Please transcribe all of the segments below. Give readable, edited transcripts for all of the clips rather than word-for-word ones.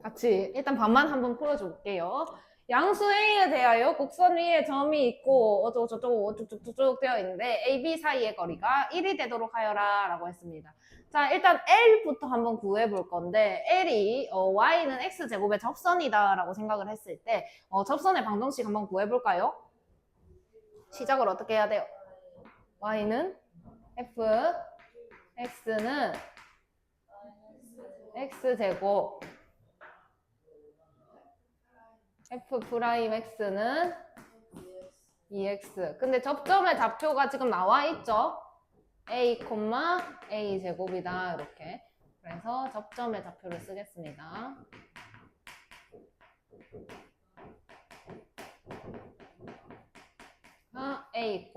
같이 일단 반만 한번 풀어줄게요. 양수 A에 대하여 곡선 위에 점이 있고 어쩌고저쩌고 어쩌고저쩌고 되어 있는데 A, B 사이의 거리가 1이 되도록 하여라 라고 했습니다. 자, 일단 L부터 한번 구해 볼 건데 L이 Y는 X제곱의 접선이다 라고 생각을 했을 때 접선의 방정식 한번 구해 볼까요? 시작을 어떻게 해야 돼요? Y는 F, X는 X제곱 F 프라임 X는 2X. 근데 접점의 좌표가 지금 나와 있죠? A, A 제곱이다. 이렇게. 그래서 접점의 좌표를 쓰겠습니다. A,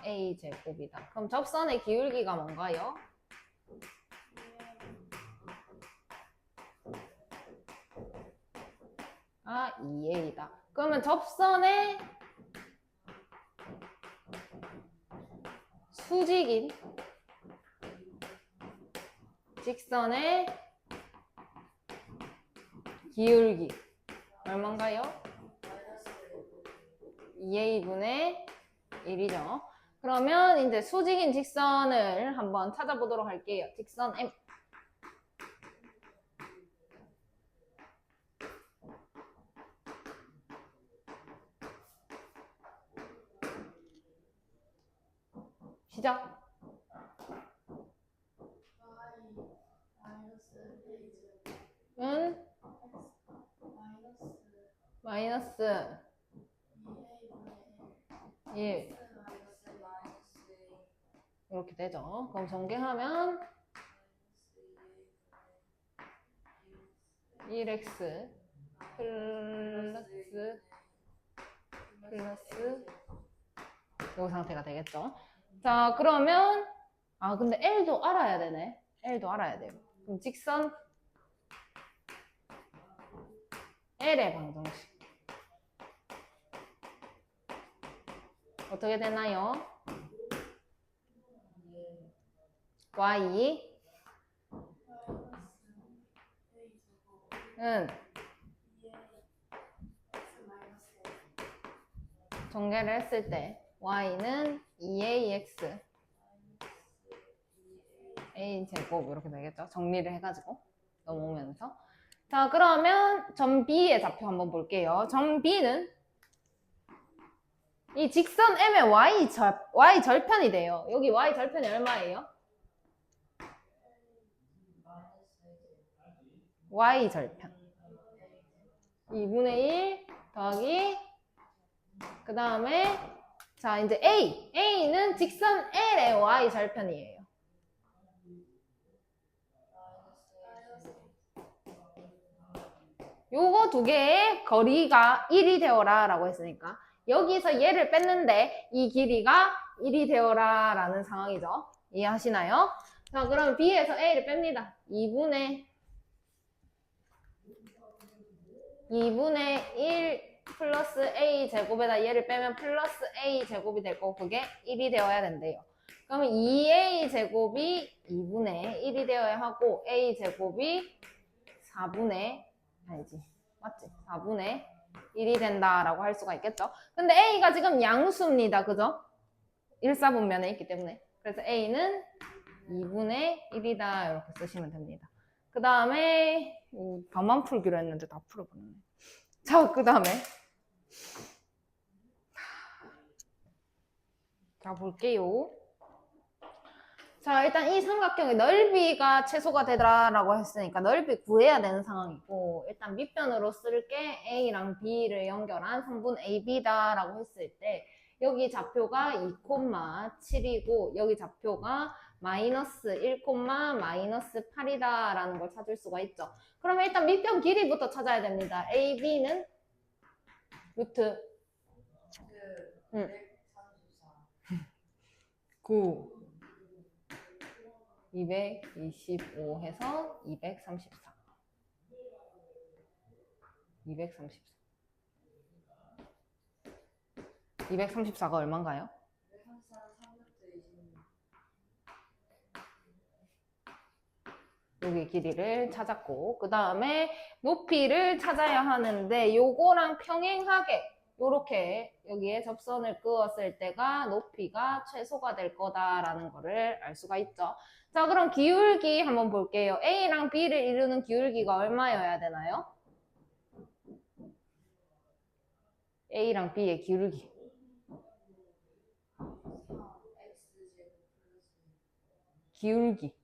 A 제곱이다. 그럼 접선의 기울기가 뭔가요? 아, 2A다. 그러면 접선의 수직인 직선의 기울기 얼마인가요? 2A분의 1이죠. 그러면 이제 수직인 직선을 한번 찾아보도록 할게요. 직선 M. 시작. 은 마이너스 1 이렇게 되죠. 그럼 전개하면 1x 플러스 이 상태가 되겠죠. 자, 그러면 근데 L도 알아야 되네. L도 알아야 돼요. 그럼 직선 L의 방정식 어떻게 되나요? Y 은 전개를 했을 때 Y는 2AX A 제곱 이렇게 되겠죠. 정리를 해가지고 넘어오면서 자, 그러면 점 B의 좌표 한번 볼게요. 점 B는 이 직선 M의 Y 절편이 돼요. 여기 Y 절편이 얼마예요? Y 절편 2분의 1 더하기 그 다음에 자 이제 A는 직선 L의 Y 절편이에요. 요거 두 개의 거리가 1이 되어라 라고 했으니까 여기서 얘를 뺐는데 이 길이가 1이 되어라 라는 상황이죠. 이해하시나요? 자, 그럼 B에서 A를 뺍니다. 2분의 1 플러스 A 제곱에다 얘를 빼면 플러스 A 제곱이 될 거고 그게 1이 되어야 된대요. 그러면 2A 제곱이 2분의 1이 되어야 하고 A 제곱이 4분의 아니지 맞지? 4분의 1이 된다라고 할 수가 있겠죠. 근데 A가 지금 양수입니다. 그죠? 1사분면에 있기 때문에 그래서 A는 2분의 1이다 이렇게 쓰시면 됩니다. 그 다음에 반만 풀기로 했는데 다 풀어버렸네. 자, 그 다음에 자 볼게요. 자, 일단 이 삼각형의 넓이가 최소가 되더라라고 했으니까 넓이 구해야 되는 상황이고 일단 밑변으로 쓸게 A랑 B를 연결한 성분 AB다라고 했을 때 여기 좌표가 2,7이고 여기 좌표가 마이너스 1, 마이너스 8이다라는 걸 찾을 수가 있죠. 그러면 일단 밑변 길이부터 찾아야 됩니다. AB는 루트 9 225 해서 234 234가 얼마인가요? 234 여기 길이를 찾았고, 그 다음에 높이를 찾아야 하는데, 요거랑 평행하게, 요렇게 여기에 접선을 그었을 때가 높이가 최소가 될 거다라는 거를 알 수가 있죠. 자, 그럼 기울기 한번 볼게요. A랑 B를 이루는 기울기가 얼마여야 되나요? A랑 B의 기울기. 기울기.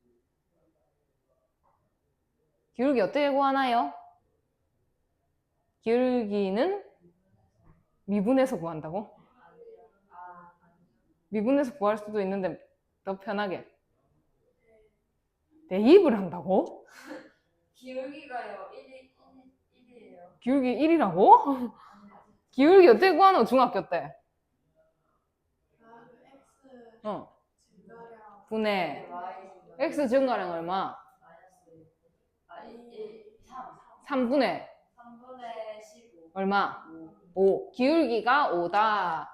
기울기 어떻게 구하나요? 기울기는 미분해서 구한다고? 미분해서 구할 수도 있는데 더 편하게. 대입을 한다고? 기울기가요 1이에요. 기울기 1이라고? 기울기 어떻게 구하노? 중학교 때. X 어. 증가량 분의 Y x 증가량 얼마? 마이너스 3 3분의 3분의 15 얼마? 5. 기울기가 5다.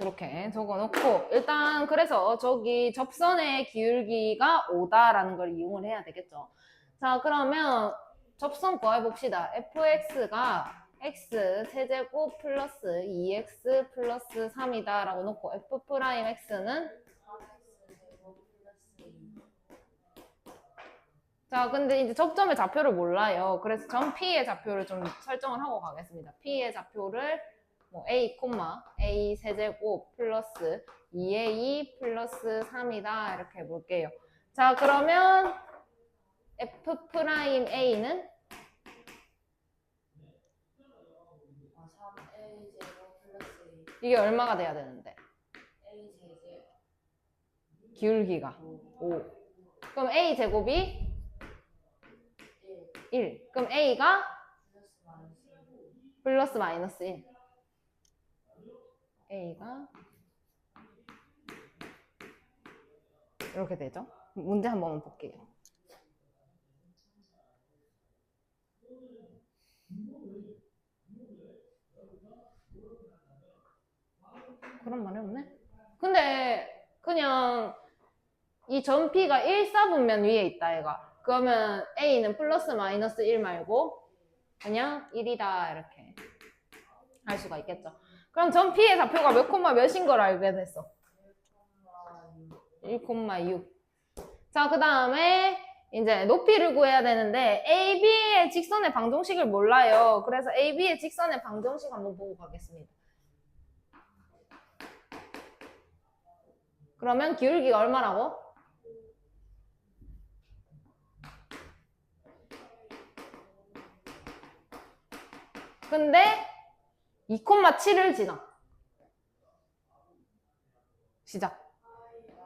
이렇게 적어놓고 일단 그래서 저기 접선의 기울기가 5다라는 걸 이용을 해야 되겠죠. 자, 그러면 접선 구해봅시다. fx가 x 세제곱 플러스 2x 플러스 3이다 라고 놓고 f'x는 자, 근데 이제 접점의 좌표를 몰라요. 그래서 점 P의 좌표를 좀 설정을 하고 가겠습니다. P의 좌표를 뭐 A, A 세제곱 플러스 2A 플러스 3이다 이렇게 해볼게요. 자, 그러면 F'A는 3A 제곱 플러스 이게 얼마가 돼야 되는데? A 제곱 기울기가 5. 그럼 A 제곱이 1 1. 그럼 A가 플러스 마이너스 플러스 마이너스 1. A가 이렇게 되죠. 문제 한 번만 볼게요. 그런 말이 없네. 근데 그냥 이 점 P가 1사분면 위에 있다 얘가. 그러면 A는 플러스 마이너스 1 말고 그냥 1이다 이렇게 할 수가 있겠죠. 그럼 점 P의 좌표가 몇 콤마 몇인 걸 알게 됐어. 1,6. 자, 그 다음에 이제 높이를 구해야 되는데 AB의 직선의 방정식을 몰라요. 그래서 AB의 직선의 방정식 한번 보고 가겠습니다. 그러면 기울기가 얼마라고? 근데 2,7을 지나. 시작.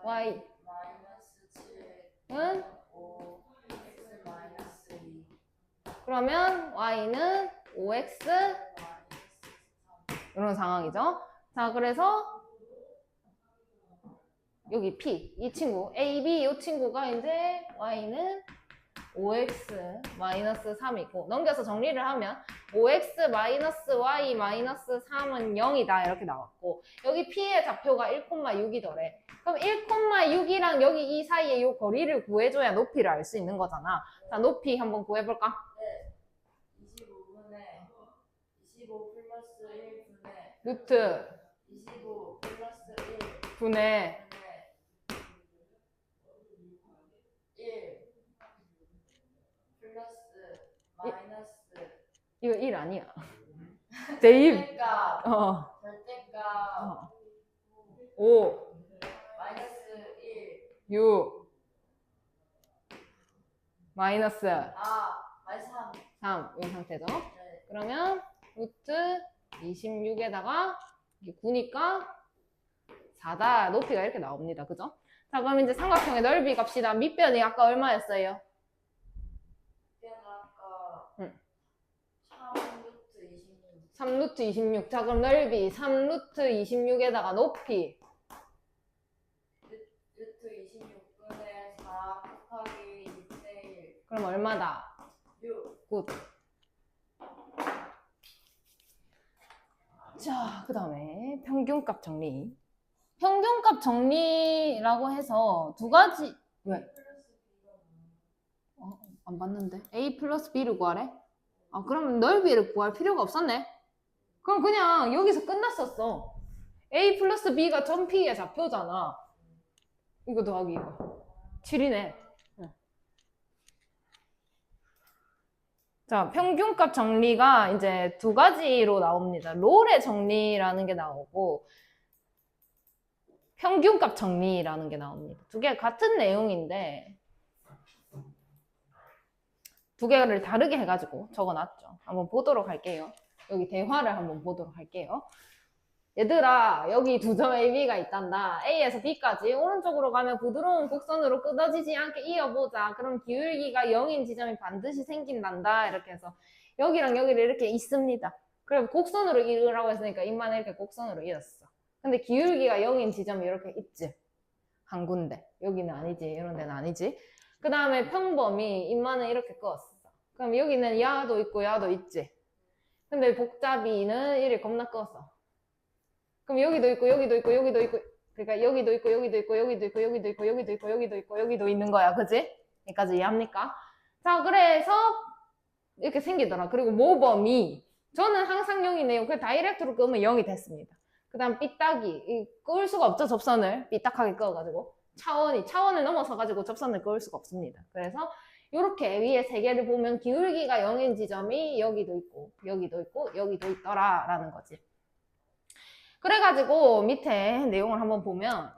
Y 마이너스 은 5 X 마이너스 2 그러면 Y는 5X 마이너스 3 이런 상황이죠. 자, 그래서 여기 P 이 친구 AB 이 친구가 이제 Y는 5X 마이너스 3이고 넘겨서 정리를 하면 5X 마이너스 Y 마이너스 3은 0이다 이렇게 나왔고 여기 P의 좌표가 1,6이더래. 그럼 1,6이랑 여기 이 사이에 이 거리를 구해줘야 높이를 알 수 있는 거잖아. 자, 높이 한번 구해볼까? 네 25분의 25 플러스 1분의 루트 25 플러스 1 분의 1 플러스 마이너스 이거 1 아니야. 대입 절대값 절대값 5 마이너스 1 6 마이너스 마이너스 3 3 이 상태죠. 네. 그러면 루트 26에다가 9니까 4다. 높이가 이렇게 나옵니다. 그죠? 자, 그럼 이제 삼각형의 넓이 갑시다. 밑변이 아까 얼마였어요? 아까 응. 3루트 26 3루트 26. 자, 그럼 넓이 3루트 26에다가 높이 루트 26분의 4 곱하기 6대 1 그럼 얼마다? 6 굿. 자, 그 다음에 평균값 정리. 평균값 정리라고 해서 두 가지, 왜? 안 봤는데? A 플러스 B를 구하래? 아, 그러면 넓이를 구할 필요가 없었네? 그럼 그냥 여기서 끝났었어. A 플러스 B가 점피의 좌표잖아. 이거 더하기 이거. 7이네. 자, 평균값 정리가 이제 두 가지로 나옵니다. 롤의 정리라는 게 나오고, 평균값 정리라는 게 나옵니다. 두 개 같은 내용인데, 두 개를 다르게 해가지고 적어놨죠. 한번 보도록 할게요. 여기 대화를 한번 보도록 할게요. 얘들아, 여기 두 점 AB가 있단다. A에서 B까지 오른쪽으로 가면 부드러운 곡선으로 끊어지지 않게 이어보자. 그럼 기울기가 0인 지점이 반드시 생긴단다. 이렇게 해서 여기랑 여기를 이렇게 있습니다. 그럼 곡선으로 이으라고 했으니까 입만 이렇게 곡선으로 이었어. 근데 기울기가 0인 지점이 이렇게 있지. 한 군데. 여기는 아니지. 이런 데는 아니지. 그 다음에 평범이 입만은 이렇게 끄었어. 그럼 여기는 야도 있고 야도 있지. 근데 복잡이는 이를 겁나 끄었어. 그럼 여기도 있고 여기도 있고 여기도 있고, 그러니까 여기도 있고 여기도 있고 여기도 있고 여기도 있고 여기도 있고 여기도 있고 여기도 있는 거야. 그지? 여기까지 이해합니까? 자, 그래서 이렇게 생기더라. 그리고 모범이 저는 항상 0이네요. 그 다이렉트로 끄면 0이 됐습니다. 그 다음 삐딱이 끄을 수가 없죠. 접선을 삐딱하게 끄어가지고 차원을 넘어서가지고 접선을 끄을 수가 없습니다. 그래서 이렇게 위에 세 개를 보면 기울기가 0인 지점이 여기도 있고 여기도 있고 여기도 있더라 라는 거지. 그래가지고 밑에 내용을 한번 보면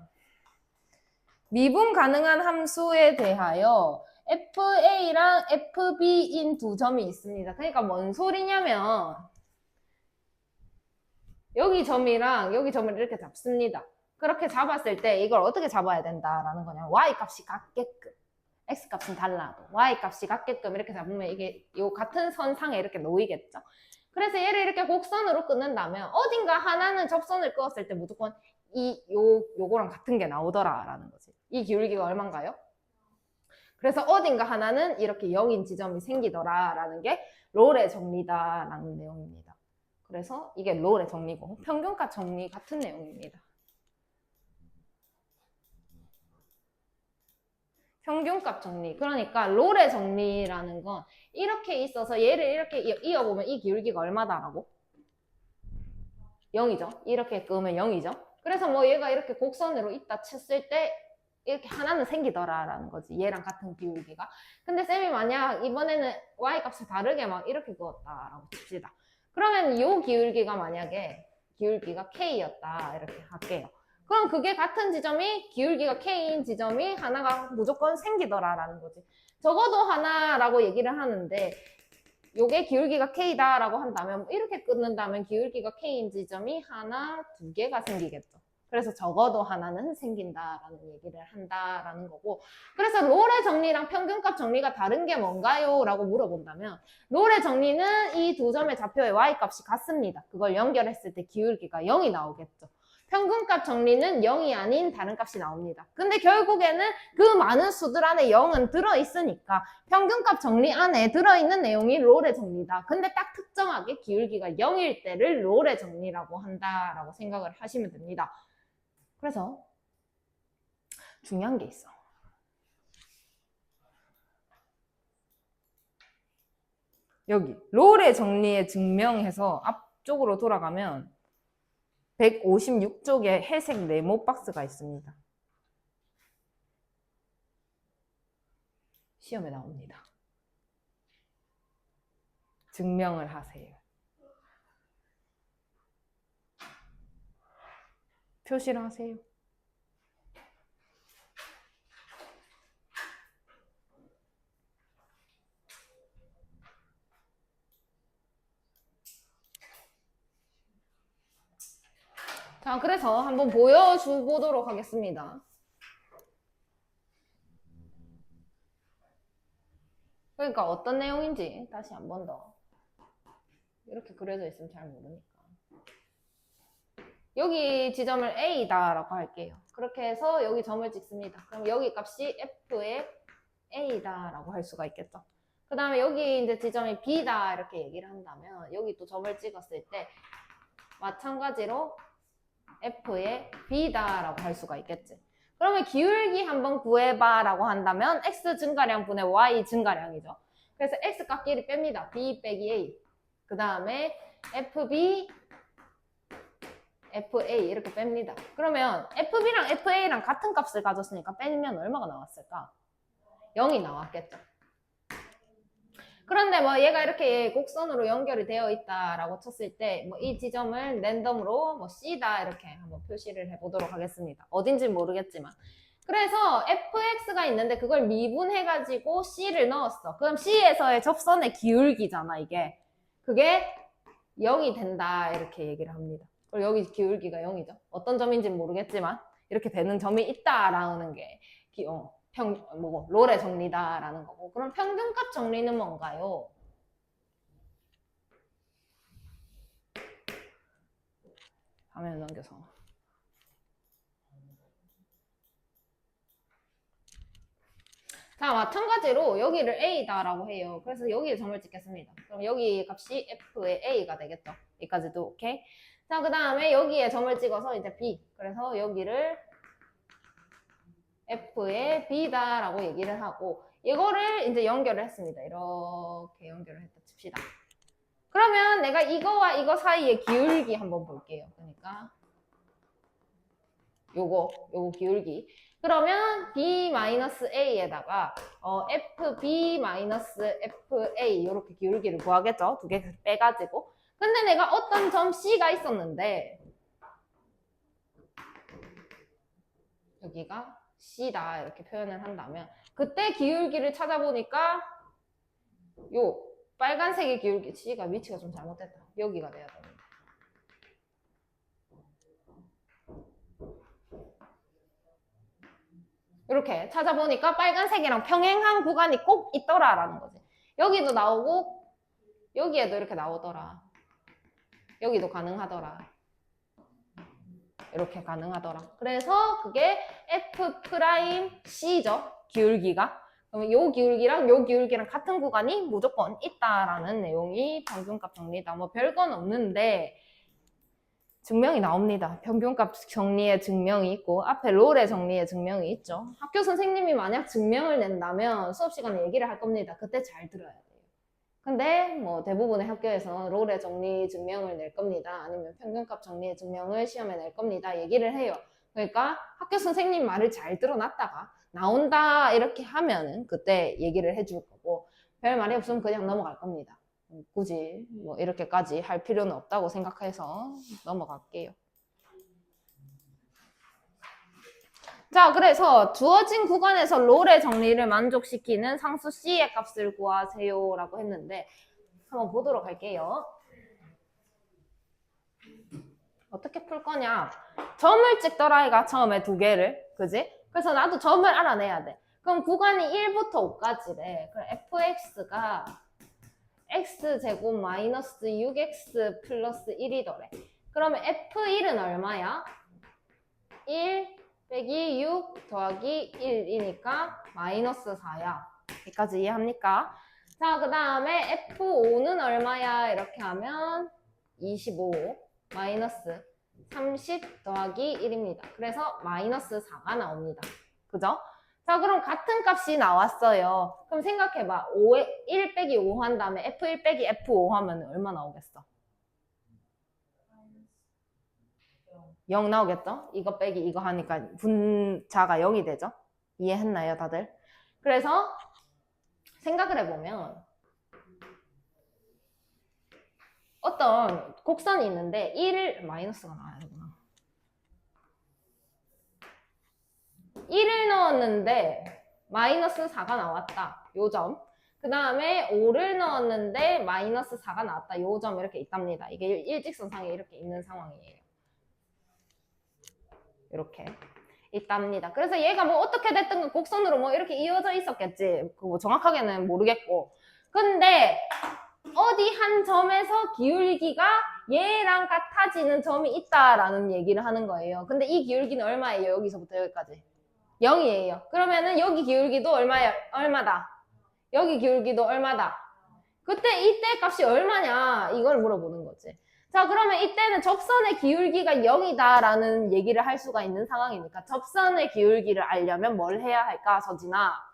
미분 가능한 함수에 대하여 FA랑 FB인 두 점이 있습니다. 그러니까 뭔 소리냐면 여기 점이랑 여기 점을 이렇게 잡습니다. 그렇게 잡았을 때 이걸 어떻게 잡아야 된다라는 거냐. Y값이 같게끔. X값은 달라도 Y값이 같게끔 이렇게 잡으면 이게 요 같은 선상에 이렇게 놓이겠죠. 그래서 얘를 이렇게 곡선으로 끊는다면 어딘가 하나는 접선을 끄었을 때 무조건 요거랑 같은 게 나오더라라는 거지. 이 기울기가 얼마인가요? 그래서 어딘가 하나는 이렇게 0인 지점이 생기더라라는 게 롤의 정리다라는 내용입니다. 그래서 이게 롤의 정리고 평균값 정리 같은 내용입니다. 평균값 정리. 그러니까 롤의 정리라는 건 이렇게 있어서 얘를 이렇게 이어보면 이 기울기가 얼마다라고? 0이죠. 이렇게 끄면 0이죠. 그래서 뭐 얘가 이렇게 곡선으로 있다 쳤을 때 이렇게 하나는 생기더라라는 거지. 얘랑 같은 기울기가. 근데 쌤이 만약 이번에는 Y값을 다르게 막 이렇게 그었다라고 칩시다. 그러면 이 기울기가 만약에 기울기가 K였다 이렇게 할게요. 그럼 그게 같은 지점이 기울기가 K인 지점이 하나가 무조건 생기더라라는 거지. 적어도 하나라고 얘기를 하는데 요게 기울기가 K다라고 한다면 이렇게 끊는다면 기울기가 K인 지점이 하나, 두 개가 생기겠죠. 그래서 적어도 하나는 생긴다라는 얘기를 한다라는 거고. 그래서 롤의 정리랑 평균값 정리가 다른 게 뭔가요? 라고 물어본다면 롤의 정리는 이 두 점의 좌표의 Y값이 같습니다. 그걸 연결했을 때 기울기가 0이 나오겠죠. 평균값 정리는 0이 아닌 다른 값이 나옵니다. 근데 결국에는 그 많은 수들 안에 0은 들어있으니까 평균값 정리 안에 들어있는 내용이 롤의 정리다. 근데 딱 특정하게 기울기가 0일 때를 롤의 정리라고 한다라고 생각을 하시면 됩니다. 그래서 중요한 게 있어. 여기 롤의 정리에 증명해서 앞쪽으로 돌아가면 156쪽에 회색 네모 박스가 있습니다. 시험에 나옵니다. 증명을 하세요. 표시를 하세요. 자, 그래서 한번 보여주도록 하겠습니다. 그러니까 어떤 내용인지 다시 한 번 더. 이렇게 그려져 있으면 잘 모르니까. 여기 지점을 A다라고 할게요. 그렇게 해서 여기 점을 찍습니다. 그럼 여기 값이 F의 A다라고 할 수가 있겠죠. 그 다음에 여기 이제 지점이 B다 이렇게 얘기를 한다면 여기 또 점을 찍었을 때 마찬가지로 f의 b다라고 할 수가 있겠지. 그러면 기울기 한번 구해봐라고 한다면 x 증가량 분의 y 증가량이죠. 그래서 x 값 1이 뺍니다. b 빼기 a. 그 다음에 fb, fa 이렇게 뺍니다. 그러면 fb랑 fa랑 같은 값을 가졌으니까 빼면 얼마가 나왔을까? 0이 나왔겠죠. 그런데 뭐 얘가 이렇게 곡선으로 연결이 되어 있다라고 쳤을 때 뭐 이 지점을 랜덤으로 뭐 C다 이렇게 한번 표시를 해보도록 하겠습니다. 어딘지 모르겠지만. 그래서 fx가 있는데 그걸 미분해가지고 C를 넣었어. 그럼 C에서의 접선의 기울기잖아 이게. 그게 0이 된다 이렇게 얘기를 합니다. 그리고 여기 기울기가 0이죠. 어떤 점인지 모르겠지만 이렇게 되는 점이 있다라는 게 롤의 정리다라는 거고. 그럼 평균값 정리는 뭔가요? 화면 넘겨서. 자, 마찬가지로 여기를 A다라고 해요. 그래서 여기에 점을 찍겠습니다. 그럼 여기 값이 F의 A가 되겠죠. 여기까지도 오케이. 자, 그 다음에 여기에 점을 찍어서 이제 B. 그래서 여기를 F의 B다라고 얘기를 하고 이거를 이제 연결을 했습니다. 이렇게 연결을 했다 칩시다. 그러면 내가 이거와 이거 사이의 기울기 한번 볼게요. 그러니까 요거 기울기. 그러면 B-A에다가 FB-FA 이렇게 기울기를 구하겠죠. 두 개 빼가지고. 근데 내가 어떤 점 C가 있었는데 여기가 C다 이렇게 표현을 한다면 그때 기울기를 찾아보니까 요 빨간색의 기울기 C가 위치가 좀 잘못됐다. 여기가 돼야 됩니다. 이렇게 찾아보니까 빨간색이랑 평행한 구간이 꼭 있더라라는 거지. 여기도 나오고 여기에도 이렇게 나오더라. 여기도 가능하더라. 이렇게 가능하더라. 그래서 그게 F'C죠. 기울기가. 그러면 요 기울기랑 요 기울기랑 같은 구간이 무조건 있다라는 내용이 평균값 정리다. 뭐 별건 없는데 증명이 나옵니다. 평균값 정리의 증명이 있고 앞에 롤의 정리의 증명이 있죠. 학교 선생님이 만약 증명을 낸다면 수업 시간에 얘기를 할 겁니다. 그때 잘 들어야 돼요. 근데 뭐 대부분의 학교에서 롤의 정리 증명을 낼 겁니다. 아니면 평균값 정리의 증명을 시험에 낼 겁니다. 얘기를 해요. 그러니까 학교 선생님 말을 잘 들어놨다가 나온다 이렇게 하면은 그때 얘기를 해줄 거고 별 말이 없으면 그냥 넘어갈 겁니다. 굳이 뭐 이렇게까지 할 필요는 없다고 생각해서 넘어갈게요. 자, 그래서 주어진 구간에서 롤의 정리를 만족시키는 상수 C의 값을 구하세요 라고 했는데 한번 보도록 할게요. 어떻게 풀 거냐? 점을 찍더라 이가 처음에 두 개를, 그지? 그래서 나도 점을 알아내야 돼. 그럼 구간이 1부터 5까지래. 그럼 fx가 x제곱 마이너스 6x 플러스 1이더래. 그러면 f1은 얼마야? 1 빼기 6 더하기 1이니까 마이너스 4야. 여기까지 이해합니까? 자, 그 다음에 f5는 얼마야? 이렇게 하면 25 마이너스 30 더하기 1입니다. 그래서 마이너스 4가 나옵니다. 그죠? 자, 그럼 같은 값이 나왔어요. 그럼 생각해봐. 1 빼기 5 한 다음에 F1 빼기 F5 하면 얼마 나오겠어? 0 나오겠죠? 이거 빼기 이거 하니까 분자가 0이 되죠? 이해했나요, 다들? 그래서 생각을 해보면 어떤 곡선이 있는데 1을 마이너스가 나와야 되구나. 1을 넣었는데 마이너스 4가 나왔다. 요 점. 그 다음에 5를 넣었는데 마이너스 4가 나왔다. 요 점 이렇게 있답니다. 이게 일직선상에 이렇게 있는 상황이에요. 이렇게 있답니다. 그래서 얘가 뭐 어떻게 됐든 곡선으로 뭐 이렇게 이어져 있었겠지. 그거 정확하게는 모르겠고. 근데 어디 한 점에서 기울기가 얘랑 같아지는 점이 있다라는 얘기를 하는 거예요. 근데 이 기울기는 얼마예요? 여기서부터 여기까지. 0이에요. 그러면은 여기 기울기도 얼마다? 여기 기울기도 얼마다? 그때 이때 값이 얼마냐? 이걸 물어보는 거지. 자, 그러면 이때는 접선의 기울기가 0이다라는 얘기를 할 수가 있는 상황이니까 접선의 기울기를 알려면 뭘 해야 할까, 서진아?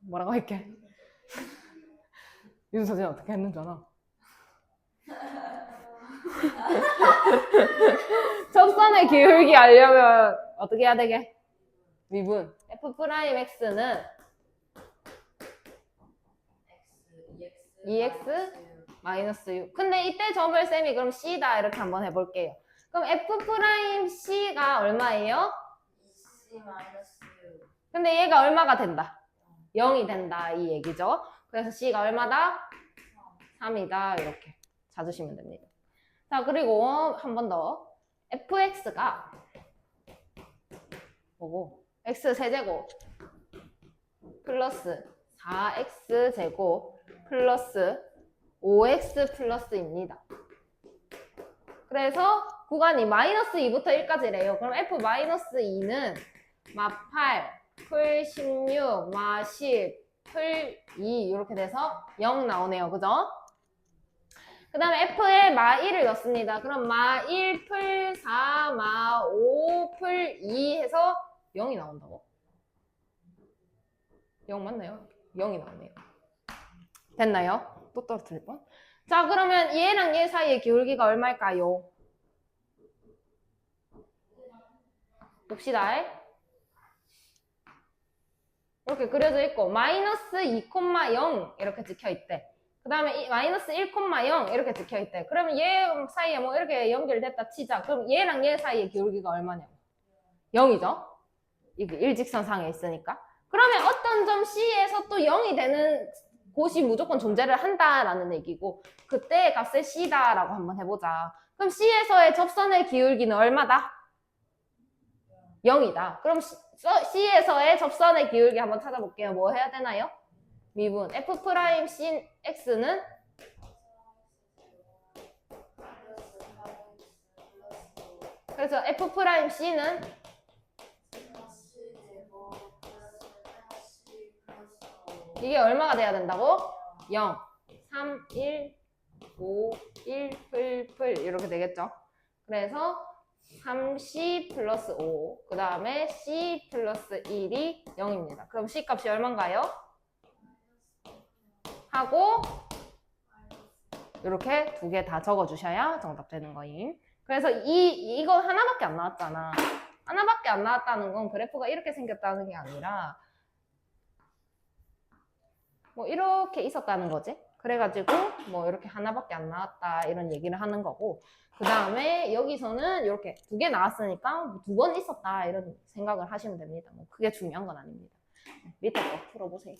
뭐라고 할게? 윤서진 어떻게 했는 줄 알아? 접선의 기울기 알려면 어떻게 해야 되게? 미분. F'X는 EX 마이너스 6. 근데 이때 점을 쌤이 그럼 C다 이렇게 한번 해볼게요. 그럼 F'C가 얼마예요? C 마이너스 6. 근데 얘가 얼마가 된다? 0이 된다 이 얘기죠. 그래서 C가 얼마다? 3이다 이렇게 찾으시면 됩니다. 자, 그리고 한 번 더. fx가 뭐고? x 세제곱 플러스 4x 제곱 플러스 5x 플러스입니다. 그래서 구간이 마이너스 2부터 1까지래요. 그럼 f 마이너스 2는 마 8, 풀 16, 마 10, 풀 2 이렇게 돼서 0 나오네요. 그죠? 그 다음에 F에 마 1을 넣습니다. 그럼 마 1, 풀 4, 마 5, 풀 2 해서 0이 나온다고? 0 맞나요? 0이 나오네요. 됐나요? 또 떨어뜨릴 뻔? 자, 그러면 얘랑 얘 사이의 기울기가 얼마일까요? 봅시다. 이렇게 그려져 있고 마이너스 2,0 이렇게 찍혀 있대. 그 다음에 마이너스 1,0 이렇게 찍혀 있대. 그러면 얘 사이에 뭐 이렇게 연결됐다 치자. 그럼 얘랑 얘 사이의 기울기가 얼마냐고? 0이죠? 이게 일직선상에 있으니까. 그러면 어떤 점 C에서 또 0이 되는 곳이 무조건 존재를 한다라는 얘기고 그때 값을 C다라고 한번 해보자. 그럼 C에서의 접선의 기울기는 얼마다? 0이다. 그럼 C에서의 접선의 기울기 한번 찾아볼게요. 뭐 해야 되나요? 미분. F'X는 그래서 F'C는 이게 얼마가 돼야 된다고? 0, 3, 1, 5, 1, 풀 이렇게 되겠죠? 그래서 3C 플러스 5, 그 다음에 C 플러스 1이 0입니다. 그럼 C 값이 얼마인가요? 하고 이렇게 두 개 다 적어주셔야 정답 되는 거임. 그래서 이거 하나밖에 안 나왔잖아. 하나밖에 안 나왔다는 건 그래프가 이렇게 생겼다는 게 아니라 뭐 이렇게 있었다는 거지. 그래가지고 뭐 이렇게 하나밖에 안 나왔다 이런 얘기를 하는 거고 그 다음에 여기서는 이렇게 두 개 나왔으니까 두 번 있었다 이런 생각을 하시면 됩니다. 뭐 그게 중요한 건 아닙니다. 밑에 거 풀어보세요.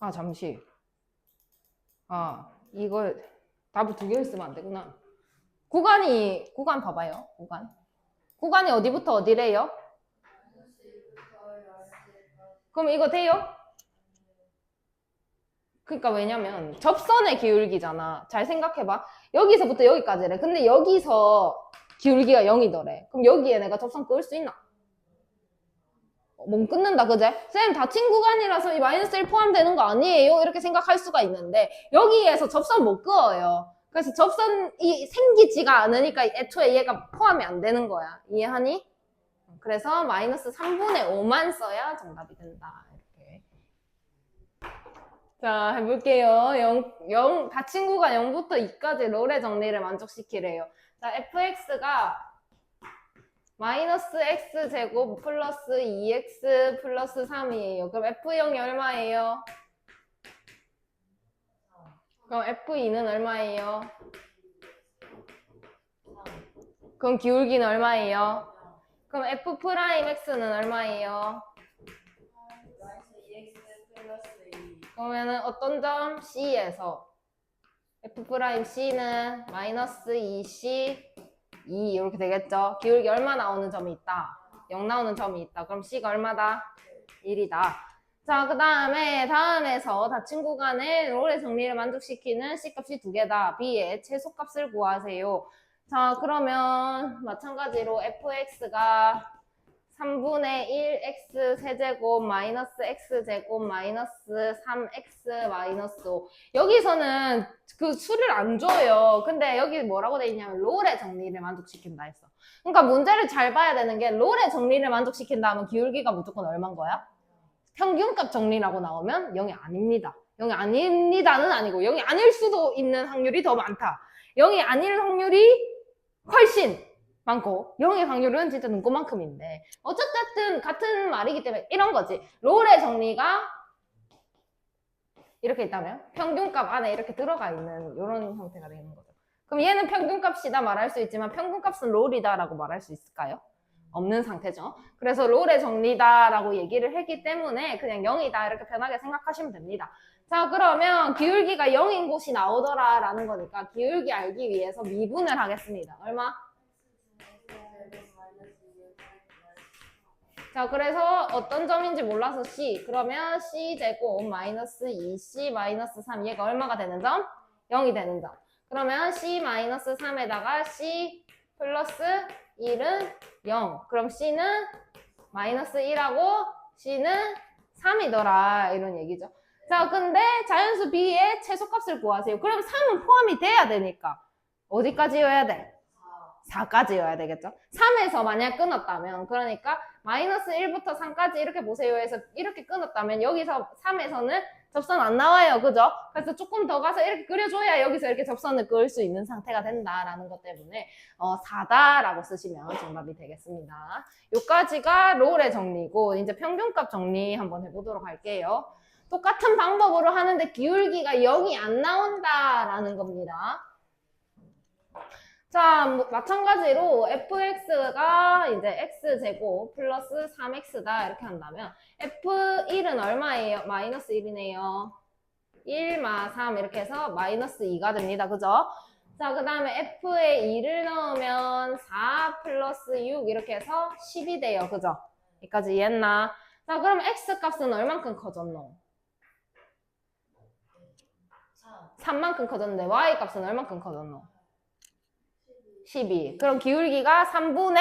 아 잠시 이거 답을 두 개 쓰면 안 되구나. 구간 봐봐요. 구간이 어디부터 어디래요? 그럼 이거 돼요? 그러니까 왜냐면 접선의 기울기잖아. 잘 생각해봐. 여기서부터 여기까지래. 근데 여기서 기울기가 0이더래. 그럼 여기에 내가 접선 끄을 수 있나? 못 끊는다, 그제? 쌤, 닫힌 구간이라서 이 마이너스 1 포함되는 거 아니에요? 이렇게 생각할 수가 있는데 여기에서 접선 못 그어요. 그래서 접선이 생기지가 않으니까 애초에 얘가 포함이 안 되는 거야. 이해하니? 그래서 마이너스 3분의 5만 써야 정답이 된다. 이렇게. 자, 해볼게요. 닫힌 구간 0부터 2까지 롤의 정리를 만족시키래요. 자, fx가 마이너스 x제곱 플러스 2x 플러스 3이에요. 그럼 f0이 얼마예요? 그럼 f2는 얼마예요? 그럼 기울기는 얼마예요? 그럼 f'x는 얼마예요? 그러면은 어떤 점? C에서 f'C는 마이너스 2C 2 이렇게 되겠죠? 기울기 얼마 나오는 점이 있다? 0 나오는 점이 있다. 그럼 C가 얼마다? 1이다. 자, 그 다음에서 닫힌 구간에 롤의 정리를 만족시키는 C값이 두 개다. B의 최소값을 구하세요. 자, 그러면 마찬가지로 fx가 3분의 1 x 세제곱 마이너스 x제곱 마이너스 3x 마이너스 5. 여기서는 그 수를 안 줘요. 근데 여기 뭐라고 돼 있냐면 롤의 정리를 만족시킨다 했어. 그러니까 문제를 잘 봐야 되는 게 롤의 정리를 만족시킨다 하면 기울기가 무조건 얼마인 거야? 평균값 정리라고 나오면 0이 아닙니다. 0이 아닙니다는 아니고 0이 아닐 수도 있는 확률이 더 많다. 0이 아닐 확률이 훨씬 많고 0의 확률은 진짜 눈꽃만큼인데 어쨌든 같은 말이기 때문에 이런 거지. 롤의 정리가 이렇게 있다면 평균값 안에 이렇게 들어가 있는 이런 형태가 되는 거죠. 그럼 얘는 평균값이다 말할 수 있지만 평균값은 롤이다 라고 말할 수 있을까요? 없는 상태죠. 그래서 롤의 정리다 라고 얘기를 했기 때문에 그냥 0이다 이렇게 편하게 생각하시면 됩니다. 자, 그러면 기울기가 0인 곳이 나오더라 라는 거니까 기울기 알기 위해서 미분을 하겠습니다. 얼마? 자, 그래서 어떤 점인지 몰라서 C. 그러면 C제곱 마이너스 2C 마이너스 3. 얘가 얼마가 되는 점? 0이 되는 점. 그러면 C 마이너스 3에다가 C 플러스 1은 0. 그럼 C는 마이너스 1하고 C는 3이더라. 이런 얘기죠. 자, 근데 자연수 B의 최소값을 구하세요. 그럼 3은 포함이 돼야 되니까. 어디까지여야 돼? 4까지여야 되겠죠? 3에서 만약 끊었다면, 그러니까 마이너스 1부터 3까지 이렇게 보세요 해서 이렇게 끊었다면 여기서 3에서는 접선 안 나와요. 그죠? 그래서 조금 더 가서 이렇게 그려줘야 여기서 이렇게 접선을 그을 수 있는 상태가 된다라는 것 때문에 4다라고 쓰시면 정답이 되겠습니다. 요까지가 롤의 정리고 이제 평균값 정리 한번 해보도록 할게요. 똑같은 방법으로 하는데 기울기가 0이 안 나온다라는 겁니다. 자, 마찬가지로 fx가 이제 x제곱 플러스 3x다 이렇게 한다면 f1은 얼마예요? 마이너스 1이네요. 1 마 3 이렇게 해서 마이너스 2가 됩니다. 그죠? 자, 그 다음에 f에 2를 넣으면 4 플러스 6 이렇게 해서 10이 돼요. 그죠? 여기까지 이해했나? 자, 그럼 x값은 얼만큼 커졌노? 3만큼 커졌는데 y값은 얼만큼 커졌노? 12. 그럼 기울기가 3분의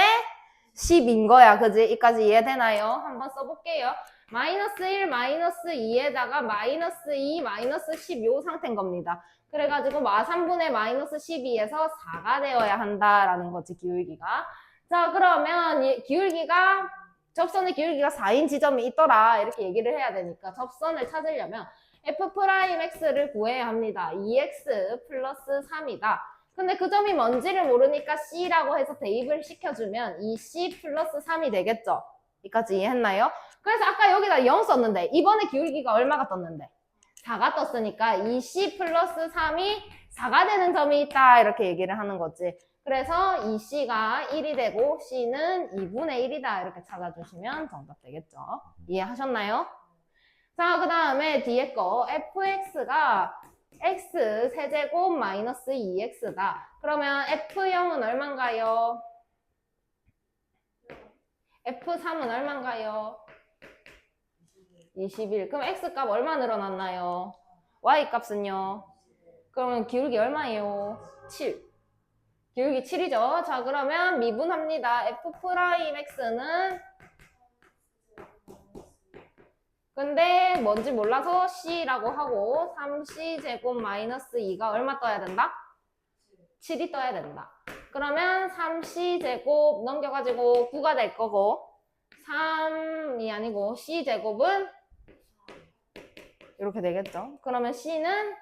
10인 거야. 그지? 여기까지 이해되나요? 한번 써볼게요. 마이너스 1, 마이너스 2에다가 마이너스 2, 마이너스 10 요 상태인 겁니다. 그래가지고 3분의 마이너스 12에서 4가 되어야 한다라는 거지, 기울기가. 자, 그러면 기울기가, 접선의 기울기가 4인 지점이 있더라. 이렇게 얘기를 해야 되니까 접선을 찾으려면 f'x를 구해야 합니다. 2x 플러스 3이다. 근데 그 점이 뭔지를 모르니까 C라고 해서 대입을 시켜주면 2C 플러스 3이 되겠죠? 여기까지 이해했나요? 그래서 아까 여기다 0 썼는데 이번에 기울기가 얼마가 떴는데? 4가 떴으니까 2C 플러스 3이 4가 되는 점이 있다 이렇게 얘기를 하는 거지. 그래서 2C가 1이 되고 C는 2분의 1이다 이렇게 찾아주시면 정답 되겠죠? 이해하셨나요? 자, 그 다음에 뒤에 거 fx가 x 세제곱 마이너스 2x다. 그러면 f0은 얼만가요? f3은 얼만가요? 21. 그럼 x값 얼마 늘어났나요? y값은요? 그러면 기울기 얼마예요? 7. 기울기 7이죠. 자, 그러면 미분합니다. f'x는 근데 뭔지 몰라서 C라고 하고 3C 제곱 마이너스 2가 얼마 떠야 된다? 7이 떠야 된다. 그러면 3C 제곱 넘겨가지고 9가 될 거고 3이 아니고 C 제곱은 이렇게 되겠죠. 그러면 C는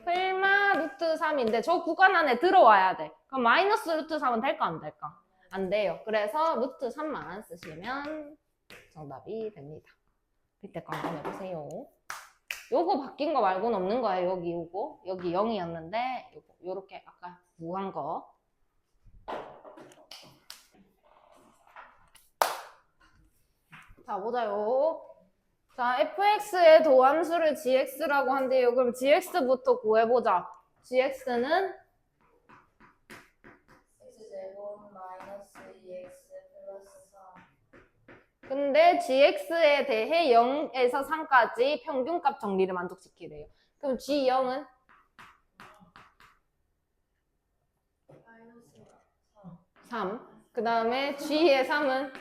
플마 루트 3인데 저 구간 안에 들어와야 돼. 그럼 마이너스 루트 3은 될까 안 될까? 안 돼요. 그래서 루트 3만 쓰시면 정답이 됩니다. 밑에 거 한번 해보세요. 요거 바뀐 거 말고는 없는 거예요. 여기 요거. 여기 0이었는데 요렇게 아까 구한 거. 자, 보자요. 자, fx의 도함수를 gx라고 한대요. 그럼 gx부터 구해보자. gx는 x제곱 마이너스 2x 플러스 3. 근데 gx에 대해 0에서 3까지 평균값 정리를 만족시키래요. 그럼 g0은? 마이너스 3. 3. 그 다음에 g의 3은?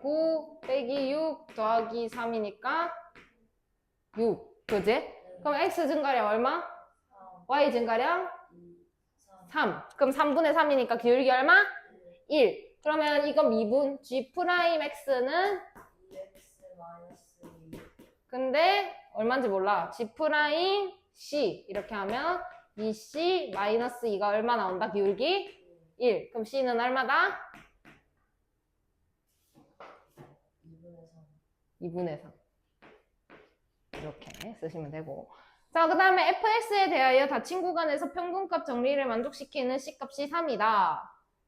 9 빼기 6 더하기 3이니까 6. 그지? 그럼 x 증가량 얼마? y 증가량 3. 그럼 3분의 3이니까 기울기 얼마? 1. 그러면 이거 미분 G'X는 근데 얼마인지 몰라. G'C 이렇게 하면 2C 마이너스 2가 얼마 나온다? 기울기 1. 그럼 C는 얼마다? 2분의 3. 이렇게 쓰시면 되고. 자, 그 다음에 fx에 대하여 닫힌 구간에서 평균값 정리를 만족시키는 C값이 3이다.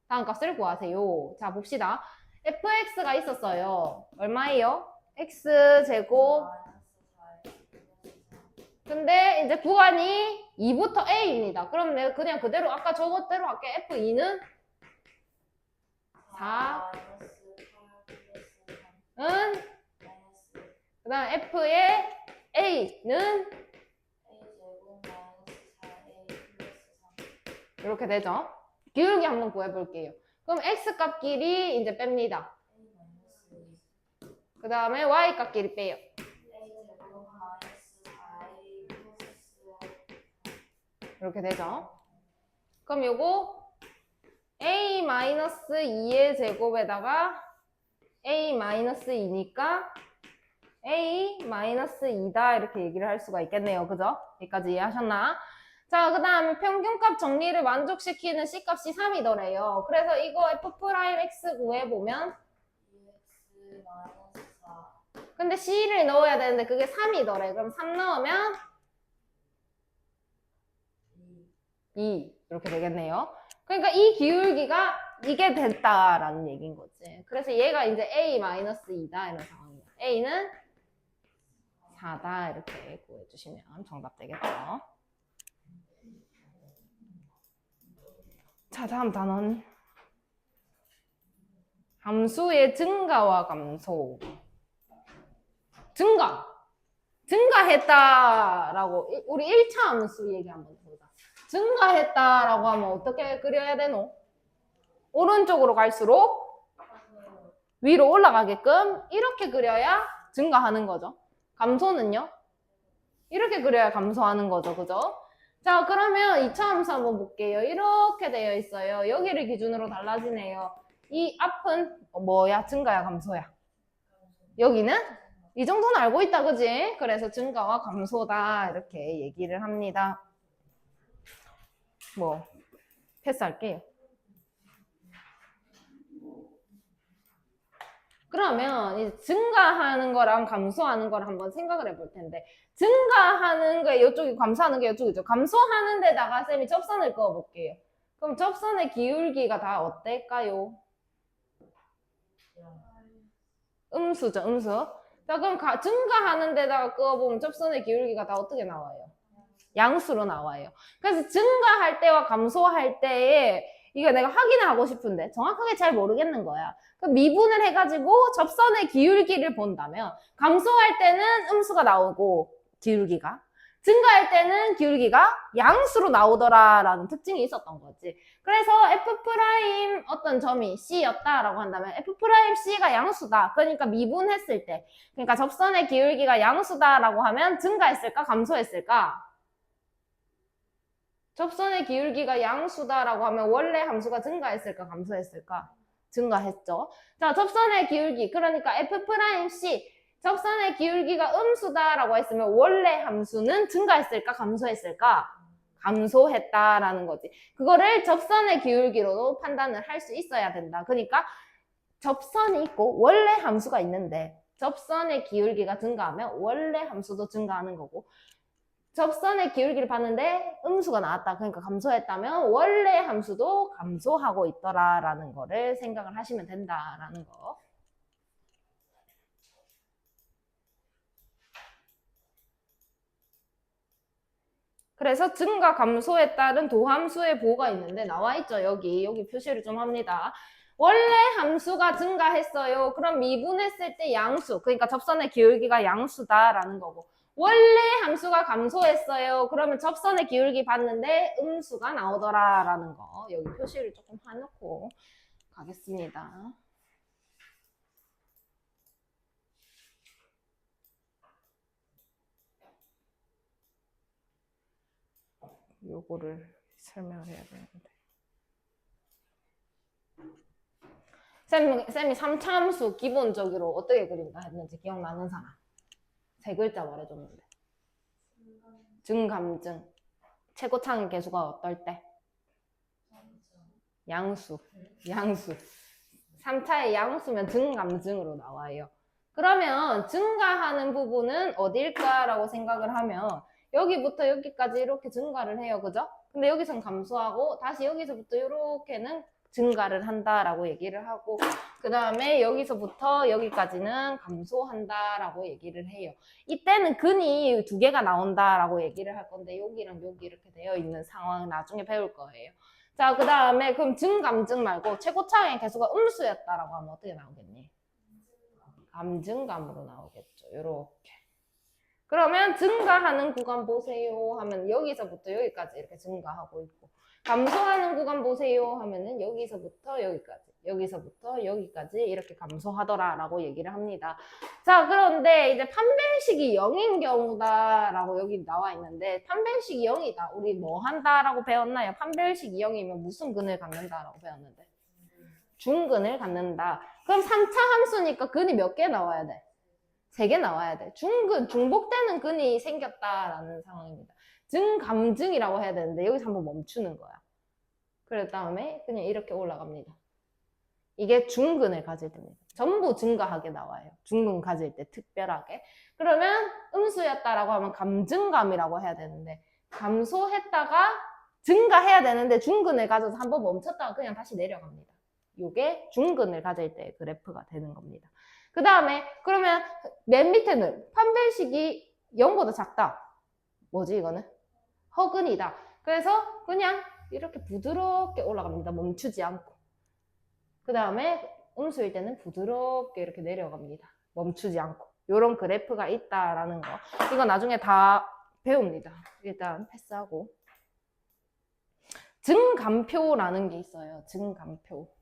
다음 값을 구하세요. 자, 봅시다. fx가 있었어요. 얼마예요? x제곱. 근데 이제 구간이 2부터 a입니다. 그럼 내가 그냥 그대로 아까 저것대로 할게. f2는 4. 은 그 다음 f의 a는 이렇게 되죠. 기울기 한번 구해볼게요. 그럼 x값끼리 이제 뺍니다. 그 다음에 y값끼리 빼요. 이렇게 되죠. 그럼 요거 a-2의 제곱에다가 a-2니까 a-2다 이렇게 얘기를 할 수가 있겠네요. 그죠? 여기까지 이해하셨나? 자, 그 다음에 평균값 정리를 만족시키는 C값이 3이더래요. 그래서 이거 F'X 구해보면 근데 C를 넣어야 되는데 그게 3이더래. 그럼 3 넣으면 2 이렇게 되겠네요. 그러니까 이 기울기가 이게 됐다라는 얘기인 거지. 그래서 얘가 이제 A-2다 이런 상황이에요. A는 4다 이렇게 구해주시면 정답 되겠죠. 자, 다음 단원. 함수의 증가와 감소. 증가했다라고 우리 1차 함수 얘기 한번 보자. 증가했다라고 하면 어떻게 그려야 되노? 오른쪽으로 갈수록 위로 올라가게끔 이렇게 그려야 증가하는 거죠. 감소는요? 이렇게 그려야 감소하는 거죠. 그죠? 자, 그러면 2차 함수 한번 볼게요. 이렇게 되어 있어요. 여기를 기준으로 달라지네요. 이 앞은 뭐야? 증가야, 감소야? 여기는? 이 정도는 알고 있다, 그지? 그래서 증가와 감소다 이렇게 얘기를 합니다. 뭐 패스할게요. 그러면 이제 증가하는 거랑 감소하는 거를 한번 생각을 해볼 텐데 증가하는 게 이쪽이고 감소하는 게 이쪽이죠. 감소하는 데다가 쌤이 접선을 그어볼게요. 그럼 접선의 기울기가 다 어떨까요? 음수죠, 음수. 자, 그럼 증가하는 데다가 그어보면 접선의 기울기가 다 어떻게 나와요? 양수로 나와요. 그래서 증가할 때와 감소할 때에 이거 내가 확인을 하고 싶은데 정확하게 잘 모르겠는 거야. 그럼 미분을 해가지고 접선의 기울기를 본다면 감소할 때는 음수가 나오고 기울기가 증가할 때는 기울기가 양수로 나오더라라는 특징이 있었던 거지. 그래서 F' 어떤 점이 C였다라고 한다면 F'C가 양수다. 그러니까 미분했을 때 그러니까 접선의 기울기가 양수다라고 하면 증가했을까 감소했을까? 접선의 기울기가 양수다라고 하면 원래 함수가 증가했을까 감소했을까? 증가했죠. 자, 접선의 기울기 그러니까 F'C 접선의 기울기가 음수다라고 했으면 원래 함수는 증가했을까 감소했을까? 감소했다라는 거지. 그거를 접선의 기울기로도 판단을 할 수 있어야 된다. 그러니까 접선이 있고 원래 함수가 있는데 접선의 기울기가 증가하면 원래 함수도 증가하는 거고 접선의 기울기를 봤는데 음수가 나왔다. 그러니까 감소했다면 원래 함수도 감소하고 있더라라는 거를 생각을 하시면 된다라는 거. 그래서 증가 감소에 따른 도함수의 보호가 있는데 나와 있죠. 여기 표시를 좀 합니다. 원래 함수가 증가했어요. 그럼 미분했을 때 양수, 그러니까 접선의 기울기가 양수다라는 거고 원래 함수가 감소했어요. 그러면 접선의 기울기 봤는데 음수가 나오더라라는 거. 여기 표시를 조금 해놓고 가겠습니다. 요거를 설명을 해야 되는데. 쌤이 3차 함수 기본적으로 어떻게 그린다 했는지 기억나는 사람? 세 글자 말해줬는데. 증감증. 최고차항 계수가 어떨 때? 양수. 3차의 양수면 증감증으로 나와요. 그러면 증가하는 부분은 어딜까라고 생각을 하면 여기부터 여기까지 이렇게 증가를 해요. 그죠? 근데 여기선 감소하고 다시 여기서부터 이렇게는 증가를 한다라고 얘기를 하고 그 다음에 여기서부터 여기까지는 감소한다라고 얘기를 해요. 이때는 근이 두 개가 나온다라고 얘기를 할 건데 여기랑 여기 이렇게 되어 있는 상황을 나중에 배울 거예요. 자, 그 다음에 그럼 증감증 말고 최고차항의 개수가 음수였다라고 하면 어떻게 나오겠니? 감증감으로 나오겠죠. 요렇게. 그러면 증가하는 구간 보세요 하면 여기서부터 여기까지 이렇게 증가하고 있고 감소하는 구간 보세요 하면은 여기서부터 여기까지 여기서부터 여기까지 이렇게 감소하더라 라고 얘기를 합니다. 자, 그런데 이제 판별식이 0인 경우다 라고 여기 나와 있는데 판별식이 0이다. 우리 뭐 한다 라고 배웠나요? 판별식이 0이면 무슨 근을 갖는다 라고 배웠는데 중근을 갖는다. 그럼 3차 함수니까 근이 몇 개 나와야 돼? 3개 나와야 돼. 중근, 중복되는 근이 생겼다라는 상황입니다. 증감증이라고 해야 되는데 여기서 한번 멈추는 거야. 그래 다음에 그냥 이렇게 올라갑니다. 이게 중근을 가질 때입니다. 전부 증가하게 나와요. 중근 가질 때 특별하게. 그러면 음수였다라고 하면 감증감이라고 해야 되는데 감소했다가 증가해야 되는데 중근을 가져서 한번 멈췄다가 그냥 다시 내려갑니다. 이게 중근을 가질 때 그래프가 되는 겁니다. 그 다음에 그러면 맨 밑에는 판별식이 0보다 작다. 뭐지 이거는? 허근이다. 그래서 그냥 이렇게 부드럽게 올라갑니다. 멈추지 않고. 그 다음에 음수일 때는 부드럽게 이렇게 내려갑니다. 멈추지 않고. 이런 그래프가 있다라는 거. 이거 나중에 다 배웁니다. 일단 패스하고. 증감표라는 게 있어요. 증감표.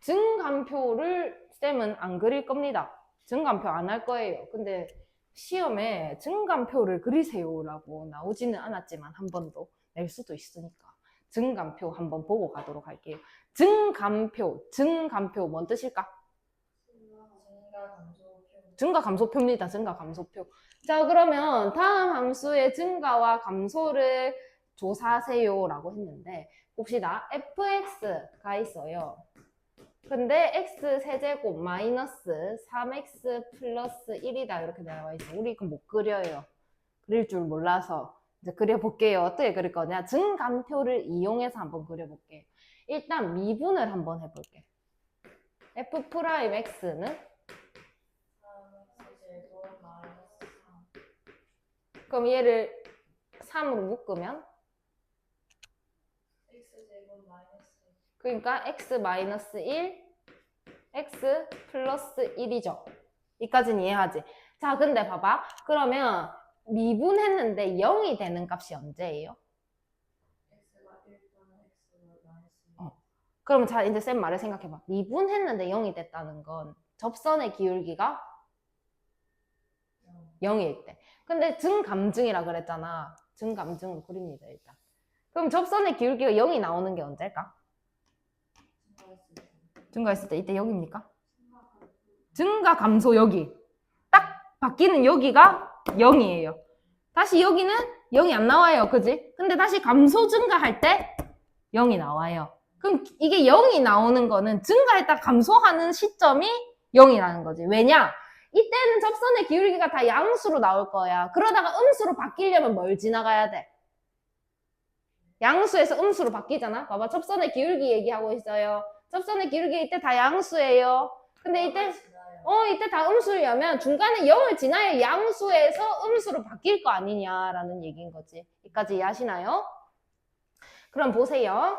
증감표를 쌤은 안 그릴 겁니다. 증감표 안 할 거예요. 근데 시험에 증감표를 그리세요라고 나오지는 않았지만 한 번도 낼 수도 있으니까 증감표 한번 보고 가도록 할게요. 증감표 뭔 뜻일까? 증가감소표입니다. 증가감소표. 자, 그러면 다음 함수의 증가와 감소를 조사하세요라고 했는데 봅시다. fx가 있어요. 근데 x 세제곱 마이너스 3x 플러스 1이다 이렇게 나와 있어. 우리 이거 못 그려요. 그릴 줄 몰라서 이제 그려볼게요. 어떻게 그릴 거냐? 증감표를 이용해서 한번 그려볼게요. 일단 미분을 한번 해볼게. f 프라임 x는 그럼 얘를 3으로 묶으면 그러니까 x 마이너스 1, x 플러스 1이죠. 이까지는 이해하지? 자, 근데 봐봐. 그러면 미분했는데 0이 되는 값이 언제예요? 그럼 자, 이제 쌤 말을 생각해봐. 미분했는데 0이 됐다는 건 접선의 기울기가 0일 때. 근데 증감증이라 그랬잖아. 증감증으로 그립니다, 일단. 그럼 접선의 기울기가 0이 나오는 게 언제일까? 증가했을 때 이때 여기입니까? 증가 감소 여기 딱 바뀌는 여기가 0이에요. 다시 여기는 0이 안 나와요. 그지? 근데 다시 감소 증가할 때 0이 나와요. 그럼 이게 0이 나오는 거는 증가했다 감소하는 시점이 0이 나는 거지. 왜냐? 이때는 접선의 기울기가 다 양수로 나올 거야. 그러다가 음수로 바뀌려면 뭘 지나가야 돼? 양수에서 음수로 바뀌잖아. 봐봐, 접선의 기울기 얘기하고 있어요. 접선의 기울기 이때 다 양수예요. 근데 이때 이때 다 음수려면 중간에 0을 지나야 양수에서 음수로 바뀔 거 아니냐라는 얘기인 거지. 여기까지 이해하시나요? 그럼 보세요.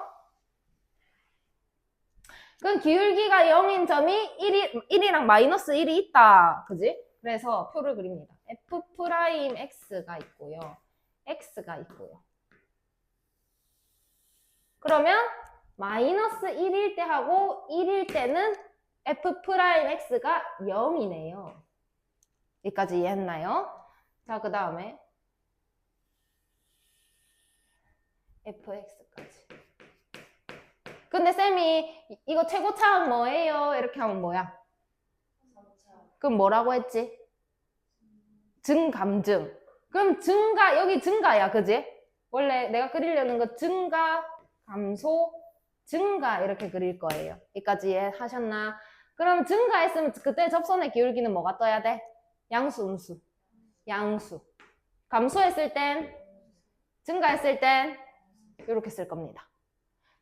그럼 기울기가 0인 점이 1이랑 마이너스 1이 있다. 그지? 그래서 표를 그립니다. f 프라임 x가 있고요. x가 있고요. 그러면 마이너스 1일 때 하고 1일 때는 f 프라임 x가 0이네요. 여기까지 이해했나요? 자, 그 다음에 fx까지. 근데 쌤이 이거 최고차항 뭐예요? 이렇게 하면 뭐야? 3차. 그럼 뭐라고 했지? 증감증. 그럼 증가, 여기 증가야, 그지? 원래 내가 그리려는 거 증가, 감소, 증가 이렇게 그릴 거예요. 여기까지 이해하셨나? 그럼 증가했으면 그때 접선의 기울기는 뭐가 떠야 돼? 양수, 음수. 양수. 감소했을 땐, 증가했을 땐 이렇게 쓸 겁니다.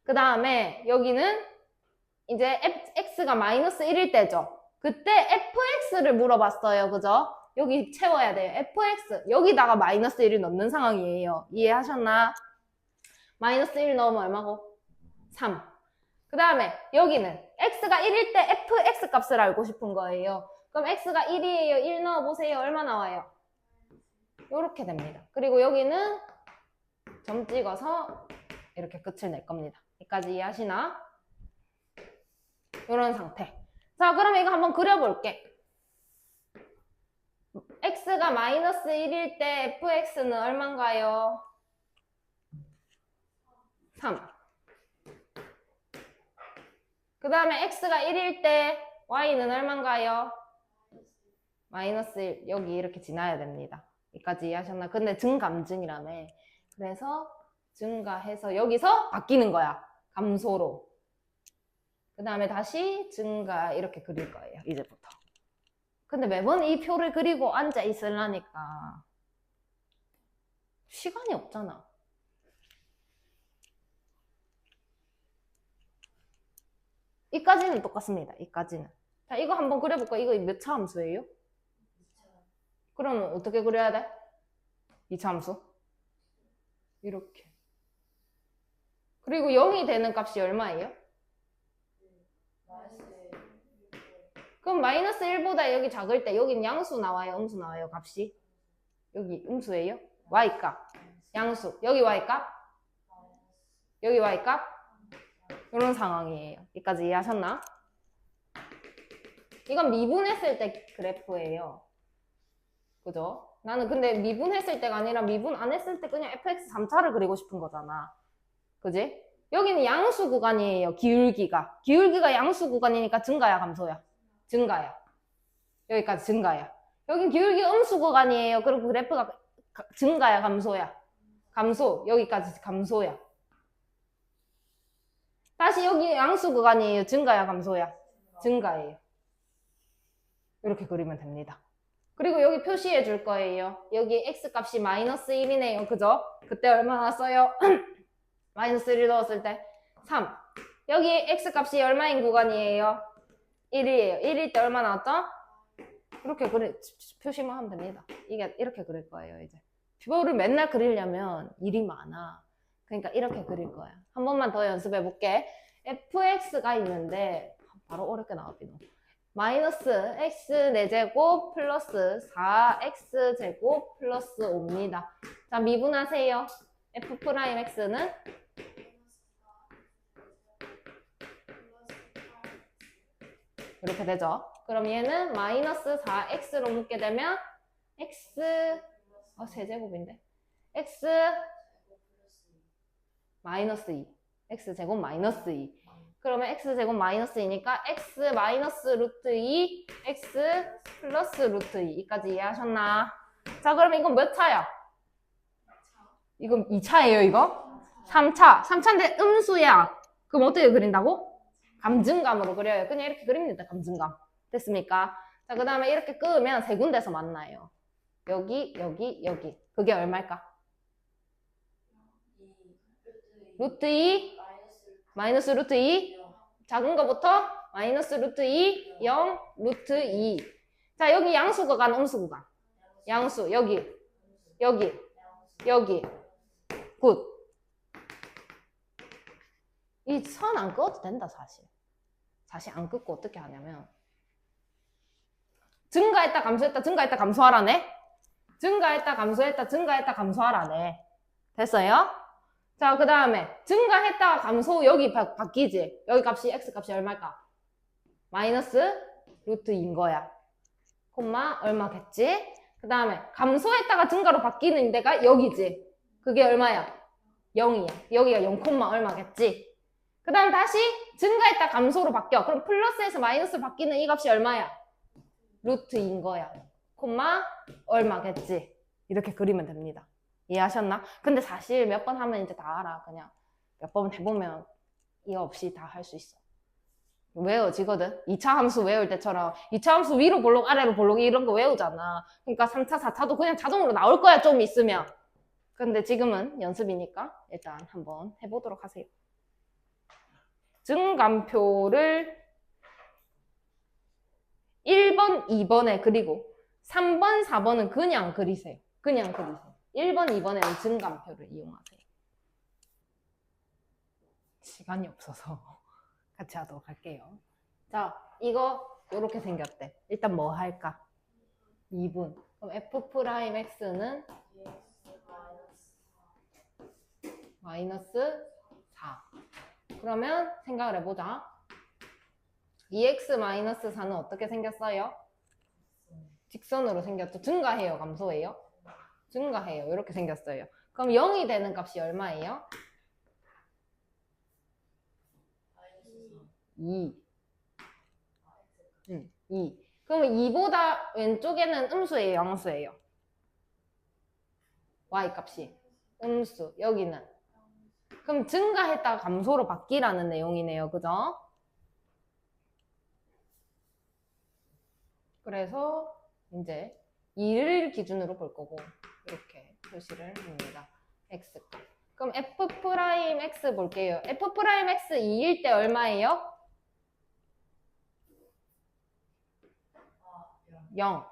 그 다음에 여기는 이제 x가 마이너스 1일 때죠. 그때 fx를 물어봤어요. 그죠? 여기 채워야 돼요. fx. 여기다가 마이너스 1을 넣는 상황이에요. 이해하셨나? 마이너스 1 넣으면 얼마고? 3. 그 다음에 여기는 x가 1일 때 fx 값을 알고 싶은 거예요. 그럼 x가 1이에요. 1 넣어보세요. 얼마 나와요? 이렇게 됩니다. 그리고 여기는 점 찍어서 이렇게 끝을 낼 겁니다. 여기까지 이해하시나? 이런 상태. 자, 그러면 이거 한번 그려볼게. x가 마이너스 1일 때 fx는 얼마인가요? 3. 그 다음에 x가 1일 때 y는 얼마인가요? 마이너스 1. 여기 이렇게 지나야 됩니다. 여기까지 이해하셨나? 근데 증감증이라며. 그래서 증가해서 여기서 바뀌는 거야. 감소로. 그 다음에 다시 증가 이렇게 그릴 거예요. 이제부터. 근데 매번 이 표를 그리고 앉아 있으려니까 시간이 없잖아. 이까지는 똑같습니다. 이까지는. 자, 이거 한번 그려볼까? 이거 몇 차 함수예요? 그러면 어떻게 그려야 돼? 2차 함수? 이렇게. 그리고 0이 되는 값이 얼마예요? 그럼 마이너스 1보다 여기 작을 때 여기는 양수 나와요? 음수 나와요? 값이? 여기 음수예요? y값. 양수. 여기 y값? 여기 y값? 이런 상황이에요. 여기까지 이해하셨나? 이건 미분했을 때 그래프예요. 그죠? 나는 근데 미분했을 때가 아니라 미분 안 했을 때 그냥 fx 3차를 그리고 싶은 거잖아. 그지? 여기는 양수 구간이에요. 기울기가. 기울기가 양수 구간이니까 증가야, 감소야? 증가야. 여기까지 증가야. 여긴 기울기 음수 구간이에요. 그럼 그래프가 증가야, 감소야? 감소. 여기까지 감소야. 다시 여기 양수 구간이에요. 증가야, 감소야? 증가예요. 이렇게 그리면 됩니다. 그리고 여기 표시해 줄 거예요. 여기 x값이 마이너스 1이네요. 그죠? 그때 얼마 나왔어요? 마이너스 1을 넣었을 때 3. 여기 x값이 얼마인 구간이에요? 1이에요. 1일 때 얼마 나왔죠? 이렇게 표시만 하면 됩니다. 이게 이렇게 그릴 거예요. 이제 표를 맨날 그리려면 일이 많아. 그러니까 이렇게 그릴 거야. 한 번만 더 연습해 볼게. fx가 있는데 바로 어렵게 나왔거든. 마이너스 x 4제곱 플러스 4x제곱 플러스 5입니다. 자, 미분하세요. f'x는 이렇게 되죠. 그럼 얘는 마이너스 4x로 묶게 되면 x 세제곱인데 x 마이너스 2 x제곱 마이너스 2 그러면 x제곱 마이너스 2니까 x 마이너스 루트 2 x 플러스 루트 2 이까지 이해하셨나? 자, 그러면 이건 몇 차야? 이건 2차예요 이거? 3차 3차인데 음수야. 그럼 어떻게 그린다고? 감증감으로 그려요. 그냥 이렇게 그립니다. 감증감. 됐습니까? 자, 그 다음에 이렇게 끄면 세 군데서 만나요. 여기, 여기, 여기. 그게 얼마일까? 루트 2, 마이너스 루트 2, 작은 거부터 마이너스 루트 2, 0, 루트 2. 자, 여기 양수 구간, 음수 구간. 양수, 여기, 여기, 여기. 굿. 이 선 안 그어도 된다, 사실. 사실 안 긋고 어떻게 하냐면 증가했다, 감소했다, 증가했다, 감소하라네. 증가했다, 감소했다, 증가했다, 감소하라네. 됐어요? 자, 그 다음에 증가했다가 감소 여기 바뀌지? 여기 값이 x값이 얼마일까? 마이너스 루트 2인 거야. 콤마 얼마겠지? 그 다음에 감소했다가 증가로 바뀌는 데가 여기지? 그게 얼마야? 0이야. 여기가 0, 얼마겠지? 그 다음 다시 증가했다 감소로 바뀌어. 그럼 플러스에서 마이너스로 바뀌는 이 값이 얼마야? 루트인 거야. 콤마 얼마겠지? 이렇게 그리면 됩니다. 이해하셨나? 근데 사실 몇 번 하면 이제 다 알아. 그냥 몇 번 해보면 이거 없이 다 할 수 있어. 외워지거든? 2차 함수 외울 때처럼 2차 함수 위로 볼록 아래로 볼록 이런 거 외우잖아. 그러니까 3차 4차도 그냥 자동으로 나올 거야 좀 있으면. 근데 지금은 연습이니까 일단 한번 해보도록 하세요. 증감표를 1번, 2번에 그리고 3번, 4번은 그냥 그리세요. 그냥 그리세요. 1번, 2번에는 증감표를 이용하세요. 시간이 없어서 같이 하도록 할게요. 자, 이거 이렇게 생겼대. 일단 뭐 할까? 2분. 그럼 F'X는 마이너스 4. 그러면 생각을 해보자. 2x-4는 어떻게 생겼어요? 직선으로 생겼죠. 증가해요, 감소해요? 증가해요. 이렇게 생겼어요. 그럼 0이 되는 값이 얼마예요? 2. 2. 그러면 2보다 왼쪽에는 음수예요, 양수예요? y 값이 음수. 여기는. 그럼 증가했다가 감소로 바뀌라는 내용이네요. 그죠? 그래서 이제 2를 기준으로 볼 거고 이렇게 표시를 합니다. x값. 그럼 f'x 볼게요. f'x 2일 때 얼마예요? 0.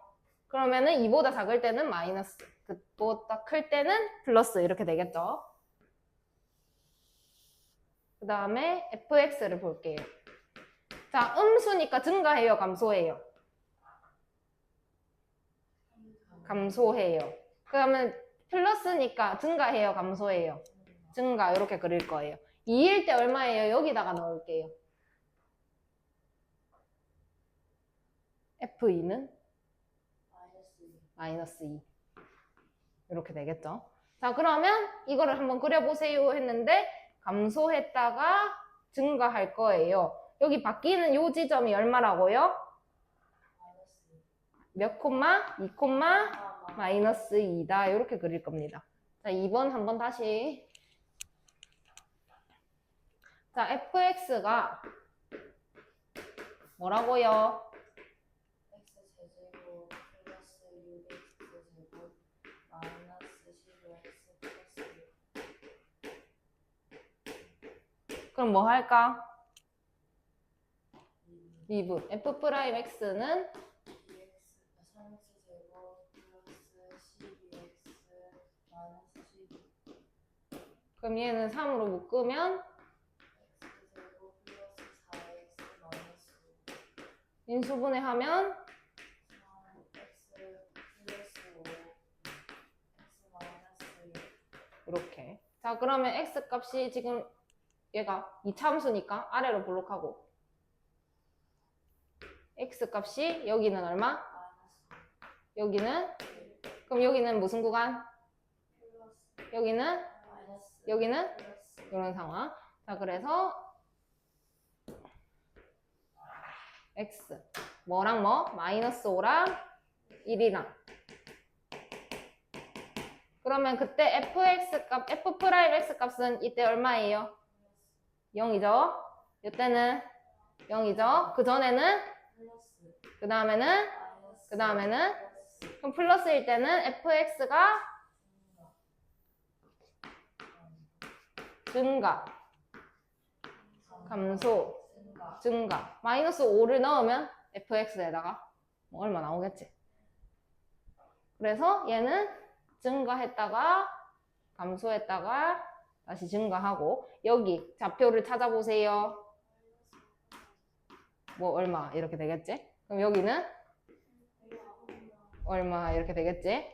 그러면은 2보다 작을 때는 마이너스, 그보다 클 때는 플러스 이렇게 되겠죠. 그 다음에 fx를 볼게요. 자, 음수니까 증가해요, 감소해요? 감소해요. 그러면 플러스니까 증가해요, 감소해요? 증가, 이렇게 그릴 거예요. 2일 때 얼마예요? 여기다가 넣을게요. F2는? 마이너스 2. 이렇게 되겠죠? 자, 그러면 이거를 한번 그려보세요 했는데 감소했다가 증가할 거예요. 여기 바뀌는 요 지점이 얼마라고요? 몇 콤마? 2 콤마? 마이너스 2다. 이렇게 그릴 겁니다. 자, 2번 한번 다시. 자, fx가 뭐라고요? x제곱 플러스 6x제곱 마이너스 15x 플러스 6. 그럼 뭐 할까? 2분. f'x는 3x제곱 플러스 12x 마이너스 12. 그럼 얘는 3으로 묶으면 x제곱 플러스 4x 마이너스 5. 인수분해 하면 3x 플러스 5 x 마이너스 1. 이렇게. 자, 그러면 x 값이 지금 얘가 2차 함수니까 아래로 블록하고 x 값이 여기는 얼마? 마이너스 여기는? 그럼 여기는 무슨 구간? 플러스 여기는? 마이너스 여기는? 플러스 이런 상황. 자, 그래서 x 뭐랑 뭐? 마이너스 5랑 1이랑. 그러면 그때 fx 값, f'x 값은 이때 얼마예요? 0이죠? 이때는 0이죠? 그 전에는? 플러스 그 다음에는? 마이너스 그 다음에는? 플러스 그럼 플러스일 때는 fx가 증가, 감소, 증가 증가. 마이너스 5를 넣으면 fx에다가 뭐 얼마 나오겠지. 그래서 얘는 증가했다가 감소했다가 다시 증가하고 여기 좌표를 찾아보세요. 뭐 얼마 이렇게 되겠지? 그럼 여기는 얼마 이렇게 되겠지?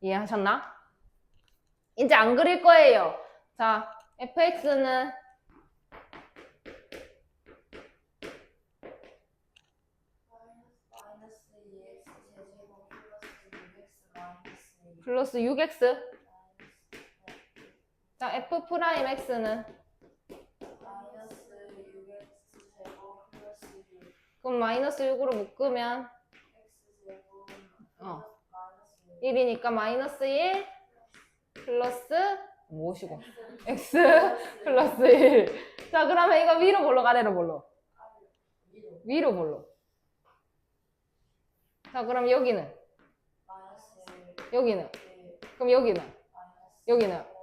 이해하셨나? 이제 안 그릴 거예요. 자, fx는 마이너스 2x 제제곱 플러스 6x 마이너스 2 플러스 6x 자, f 프라임 x는 마이너스 6x 제곱 플러스 6 그럼 마이너스 6으로 묶으면 x 제곱 어. 마이너스 1이니까 마이너스 1 플러스 무엇이고? x 플러스 1. 자, 그러면 이거 위로 볼로 아래로 볼로? 6 위로 볼로. 자, 그럼 여기는? 마이너스 여기는? 1 그럼 여기는? 마이너스 여기는?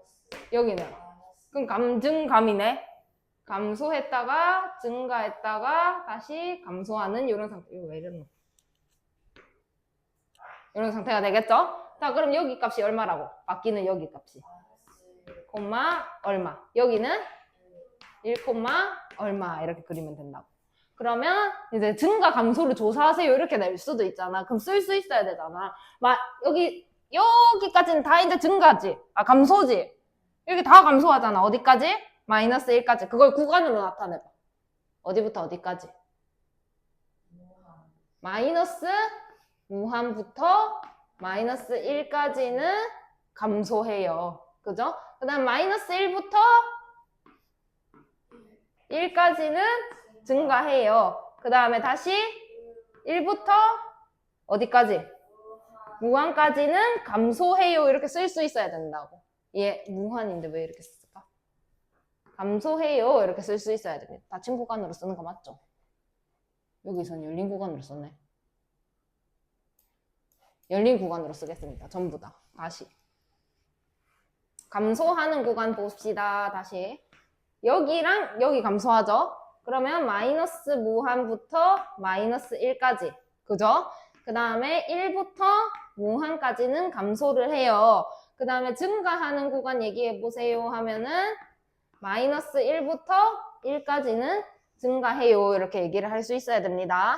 여기는? 마이너스 그럼 감증감이네? 감소했다가 증가했다가 다시 감소하는 이런 상태. 이거 왜 이러노? 이런 상태가 되겠죠? 자, 그럼 여기 값이 얼마라고? 바뀌는 여기 값이. 마이너스 콤마 얼마. 여기는 1 콤마 얼마 이렇게 그리면 된다고. 그러면 이제 증가 감소를 조사하세요 이렇게 낼 수도 있잖아. 그럼 쓸 수 있어야 되잖아. 막 여기까지는 다 이제 증가지. 아 감소지. 여기 다 감소하잖아. 어디까지? 마이너스 1까지. 그걸 구간으로 나타내봐. 어디부터 어디까지? 무한 마이너스 무한부터 마이너스 1까지는 감소해요. 그죠? 그 다음 마이너스 1부터 1까지는 증가해요. 그 다음에 다시 1부터 어디까지? 무한까지는 감소해요. 이렇게 쓸 수 있어야 된다고. 얘 무한인데 왜 이렇게 쓸까? 감소해요. 이렇게 쓸 수 있어야 됩니다. 닫힌 구간으로 쓰는 거 맞죠? 여기선 열린 구간으로 썼네. 열린 구간으로 쓰겠습니다. 전부 다. 다시. 감소하는 구간 봅시다. 다시. 여기랑 여기 감소하죠? 그러면 마이너스 무한부터 마이너스 1까지. 그죠? 그 다음에 1부터 무한까지는 감소를 해요. 그 다음에 증가하는 구간 얘기해보세요 하면은 마이너스 1부터 1까지는 증가해요. 이렇게 얘기를 할 수 있어야 됩니다.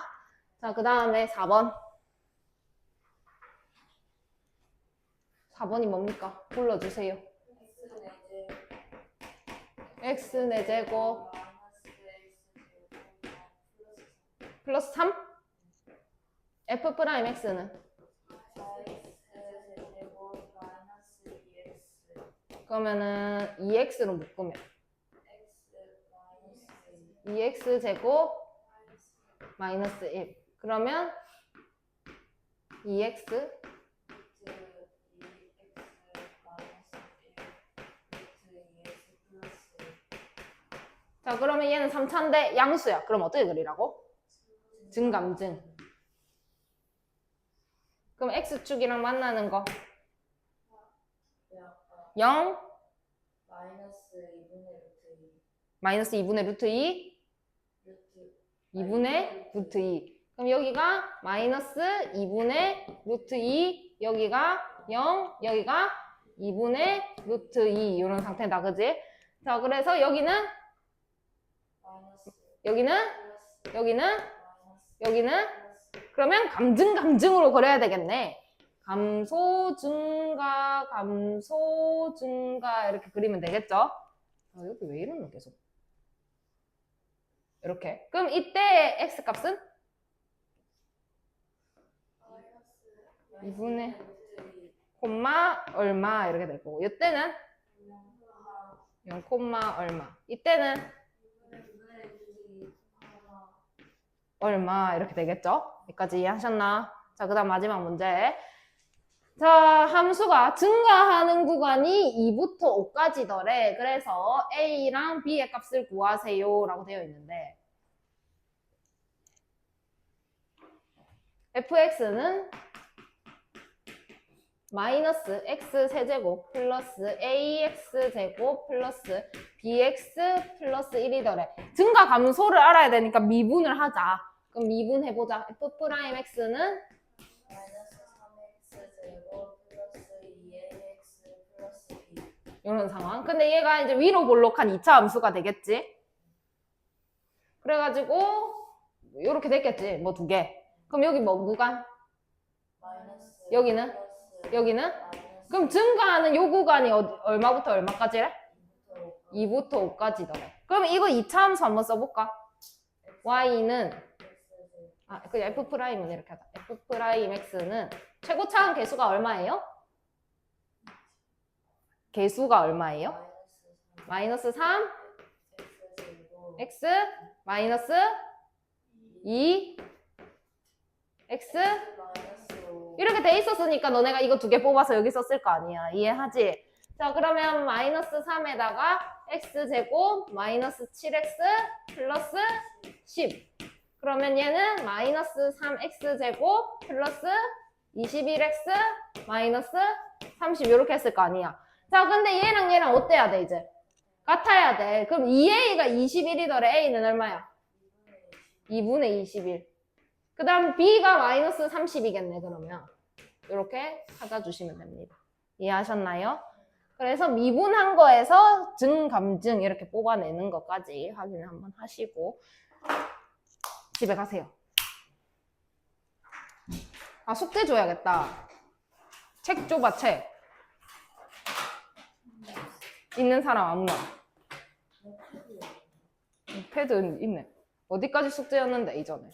자, 그 다음에 4번. 4번이 뭡니까? 불러주세요. x 4제곱 플러스 3? f 프라임 x는? 그러면은 2x로 묶으면 2x 제곱 마이너스 1. 그러면 2x 자 그러면 얘는 3차인데 양수야. 그럼 어떻게 그리라고? 증감증. 그럼 x축이랑 만나는 거 0 마이너스 2분의 루트 2 2분의 루트 2. 그럼 여기가 마이너스 2분의 루트 2 여기가 0 여기가 2분의 루트 2 이런 상태다. 그지? 자 그래서 여기는 여기는 그러면 감증으로 그려야 되겠네. 감소 증가 이렇게 그리면 되겠죠? 아, 여기 왜 이러노 계속? 이렇게. 그럼 이때 x 값은 2분의 콤마 얼마 이렇게 될 거고 이때는 0 콤마 얼마. 이때는 얼마 이렇게 되겠죠? 여기까지 이해하셨나? 자, 그 다음 마지막 문제. 자, 함수가 증가하는 구간이 2부터 5까지더래. 그래서 A랑 B의 값을 구하세요 라고 되어 있는데 fx는 마이너스 x 세제곱 플러스 ax 제곱 플러스 bx 플러스 1이더래. 증가 감소를 알아야 되니까 미분을 하자. 그럼 미분해보자. f 프라임 x는 마이너스 3x 제곱 플러스 2ax 플러스 2 이런 상황. 근데 얘가 이제 위로 볼록한 2차 함수가 되겠지. 그래가지고 이렇게 됐겠지. 뭐 두 개. 그럼 여기 뭐 구간? 마이너스 여기는? 플러스 여기는? 마이너스 그럼 증가하는 요 구간이 얼마부터 얼마까지래? 2부터 2부터 5까지더래. 그럼 이거 2차 함수 한번 써볼까? y는 그냥 f 프라임은 이렇게 하자. f 프라임 x는 최고차항 개수가 얼마예요? 개수가 얼마예요? 마이너스 3 x제곱 x 마이너스 2 x 마이너스 5 이렇게 돼 있었으니까 너네가 이거 두 개 뽑아서 여기 썼을 거 아니야. 이해하지? 자, 그러면 마이너스 3에다가 x제곱 마이너스 7x 플러스 10. 그러면 얘는 마이너스 3x제곱 플러스 21x 마이너스 30 이렇게 했을 거 아니야. 자, 근데 얘랑 얘랑 어때야 돼, 이제? 같아야 돼. 그럼 2a가 21이더래. a는 얼마야? 2분의 21. 그 다음 b가 마이너스 30이겠네, 그러면. 이렇게 찾아주시면 됩니다. 이해하셨나요? 그래서 미분한 거에서 증감증 이렇게 뽑아내는 것까지 확인을 한번 하시고 집에 가세요. 아, 숙제 줘야겠다. 책 줘봐, 책. 있는 사람 아무나. 패드 있네. 어디까지 숙제였는데, 이전에.